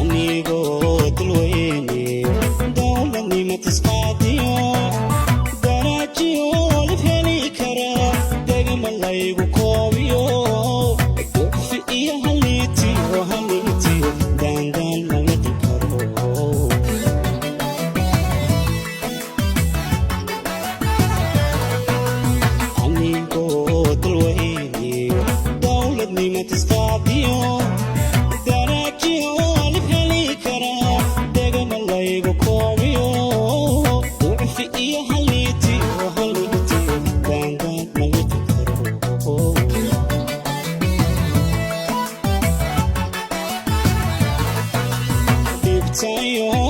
anigoo dalweyne dowladnimo tisqaadiyo daraajiyo lif heli kara degma laygu koobiyo duqfi iyo haliitiyo daandaan laga karo anigoo dalweyne dowladnimo tisqaadiyo Tayo